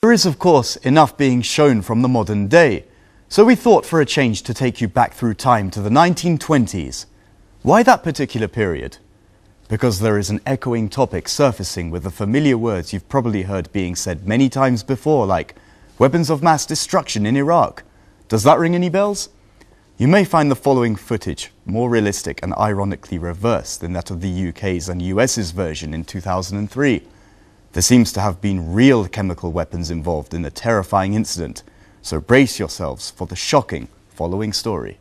There is, of course, enough being shown from the modern day, so we thought for a change to take you back through time to the 1920s. Why that particular period? Because there is an echoing topic surfacing with the familiar words you've probably heard being said many times before, like weapons of mass destruction in Iraq. Does that ring any bells? You may find the following footage more realistic and ironically reversed than that of the UK's and US's version in 2003. There seems to have been real chemical weapons involved in a terrifying incident, so brace yourselves for the shocking following story.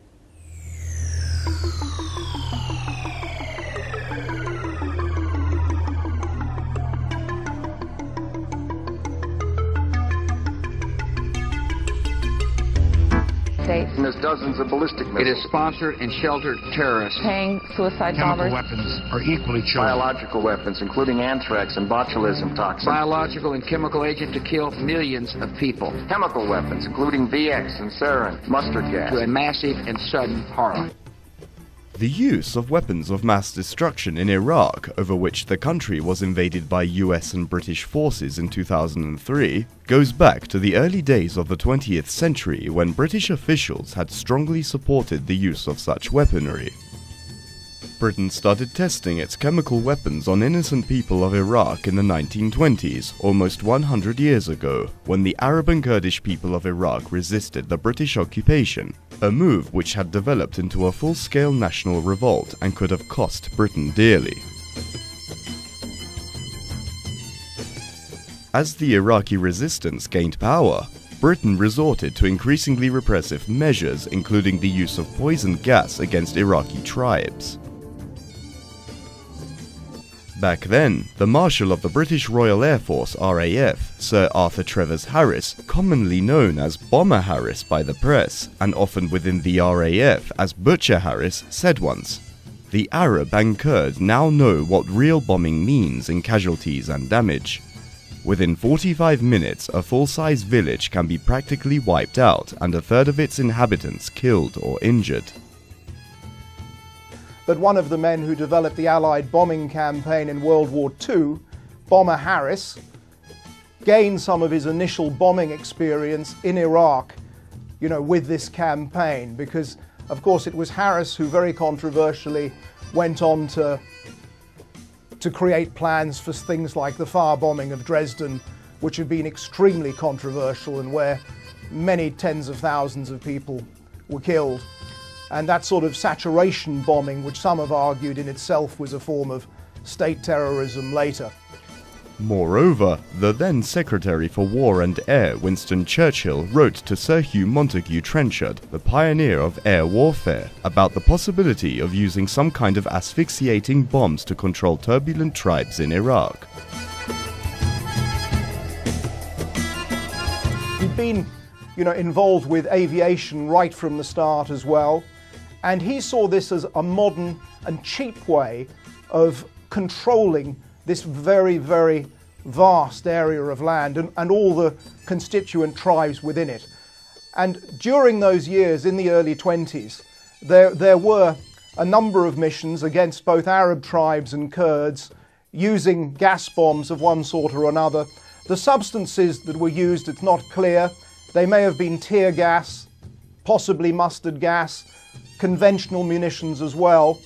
There's dozens of ballistic missiles. It has sponsored and sheltered terrorists. Paying suicide Chemical bombers. weapons are equally chosen. Biological weapons, including anthrax and botulism toxins. Biological and chemical agent to kill millions of people. Chemical weapons, including VX and sarin, mustard gas. To a massive and sudden horror. The use of weapons of mass destruction in Iraq, over which the country was invaded by US and British forces in 2003, goes back to the early days of the 20th century when British officials had strongly supported the use of such weaponry. Britain started testing its chemical weapons on innocent people of Iraq in the 1920s, almost 100 years ago, when the Arab and Kurdish people of Iraq resisted the British occupation, a move which had developed into a full-scale national revolt and could have cost Britain dearly. As the Iraqi resistance gained power, Britain resorted to increasingly repressive measures, including the use of poison gas against Iraqi tribes. Back then, the Marshal of the British Royal Air Force RAF, Sir Arthur Trevors Harris, commonly known as Bomber Harris by the press, and often within the RAF as Butcher Harris, said once, "The Arab and Kurd now know what real bombing means in casualties and damage. Within 45 minutes, a full-size village can be practically wiped out and a third of its inhabitants killed or injured." But one of the men who developed the Allied bombing campaign in World War II, Bomber Harris, gained some of his initial bombing experience in Iraq, with this campaign, because of course it was Harris who very controversially went on to create plans for things like the firebombing of Dresden, which had been extremely controversial and where many tens of thousands of people were killed. And that sort of saturation bombing, which some have argued in itself was a form of state terrorism later. Moreover, the then Secretary for War and Air, Winston Churchill, wrote to Sir Hugh Montagu Trenchard, the pioneer of air warfare, about the possibility of using some kind of asphyxiating bombs to control turbulent tribes in Iraq. He'd been, involved with aviation right from the start as well. And he saw this as a modern and cheap way of controlling this very, very vast area of land and all the constituent tribes within it. And during those years, in the early 20s, there were a number of missions against both Arab tribes and Kurds using gas bombs of one sort or another. The substances that were used, it's not clear. They may have been tear gas, possibly mustard gas, conventional munitions as well.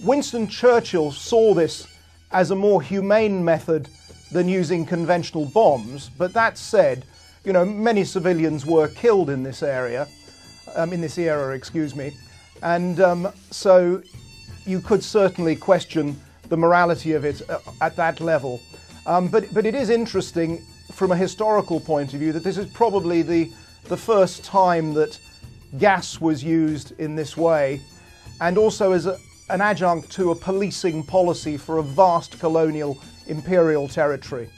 Winston Churchill saw this as a more humane method than using conventional bombs, but that said, many civilians were killed in this area, and so you could certainly question the morality of it at that level. But it is interesting from a historical point of view that this is probably the first time that gas was used in this way, and also as an adjunct to a policing policy for a vast colonial imperial territory.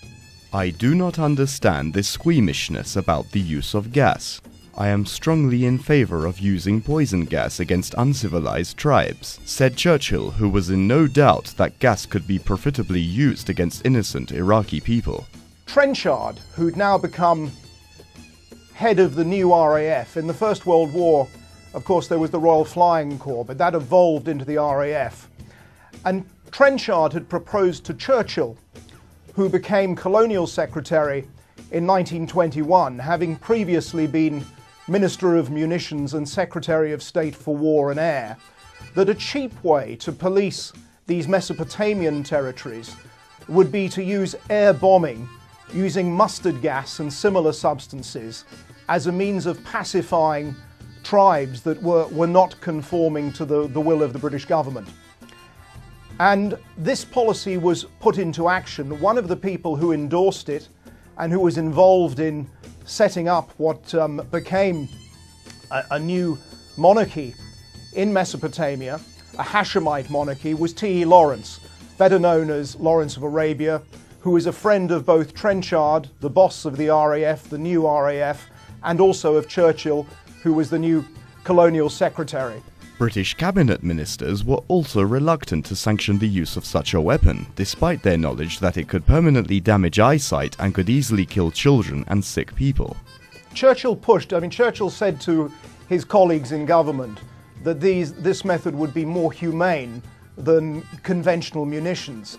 I do not understand this squeamishness about the use of gas. I am strongly in favour of using poison gas against uncivilized tribes, said Churchill, who was in no doubt that gas could be profitably used against innocent Iraqi people. Trenchard, who'd now become head of the new RAF. In the First World War, of course, there was the Royal Flying Corps, but that evolved into the RAF. And Trenchard had proposed to Churchill, who became colonial secretary in 1921, having previously been Minister of Munitions and Secretary of State for War and Air, that a cheap way to police these Mesopotamian territories would be to use air bombing using mustard gas and similar substances as a means of pacifying tribes that were not conforming to the will of the British government. And this policy was put into action. One of the people who endorsed it and who was involved in setting up what became a new monarchy in Mesopotamia, a Hashemite monarchy, was T.E. Lawrence, better known as Lawrence of Arabia, who was a friend of both Trenchard, the boss of the RAF, the new RAF, and also of Churchill, who was the new colonial secretary. British cabinet ministers were also reluctant to sanction the use of such a weapon, despite their knowledge that it could permanently damage eyesight and could easily kill children and sick people. Churchill Churchill said to his colleagues in government that this method would be more humane than conventional munitions.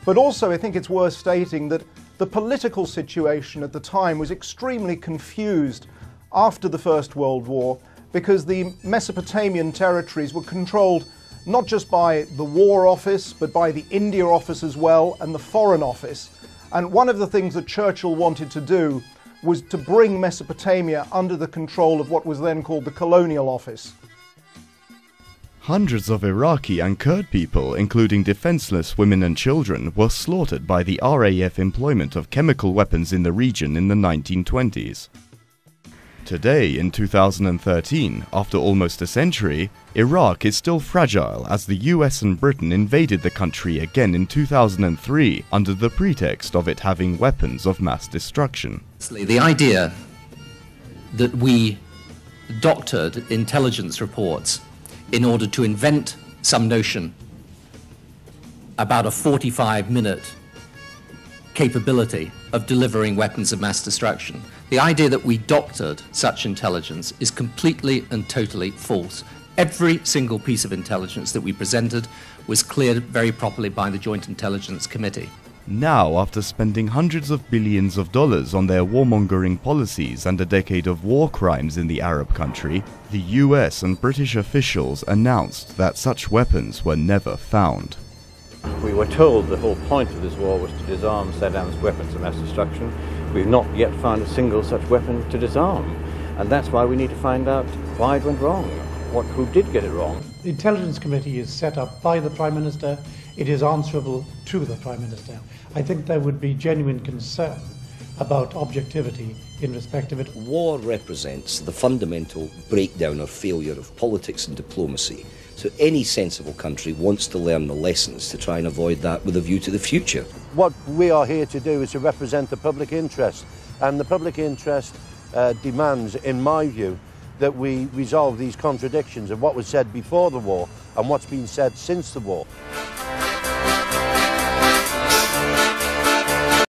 But also I think it's worth stating that the political situation at the time was extremely confused after the First World War, because the Mesopotamian territories were controlled not just by the War Office, but by the India Office as well, and the Foreign Office. And one of the things that Churchill wanted to do was to bring Mesopotamia under the control of what was then called the Colonial Office. Hundreds of Iraqi and Kurd people, including defenseless women and children, were slaughtered by the RAF employment of chemical weapons in the region in the 1920s. Today, in 2013, after almost a century, Iraq is still fragile as the US and Britain invaded the country again in 2003 under the pretext of it having weapons of mass destruction. The idea that we doctored intelligence reports in order to invent some notion about a 45-minute capability of delivering weapons of mass destruction. The idea that we doctored such intelligence is completely and totally false. Every single piece of intelligence that we presented was cleared very properly by the Joint Intelligence Committee. Now, after spending hundreds of billions of dollars on their warmongering policies and a decade of war crimes in the Arab country, the US and British officials announced that such weapons were never found. We were told the whole point of this war was to disarm Saddam's weapons of mass destruction. We've not yet found a single such weapon to disarm. And that's why we need to find out why it went wrong, who did get it wrong. The Intelligence Committee is set up by the Prime Minister. It is answerable to the Prime Minister. I think there would be genuine concern about objectivity in respect of it. War represents the fundamental breakdown or failure of politics and diplomacy. So any sensible country wants to learn the lessons to try and avoid that with a view to the future. What we are here to do is to represent the public interest, and the public interest demands, in my view, that we resolve these contradictions of what was said before the war and what's been said since the war.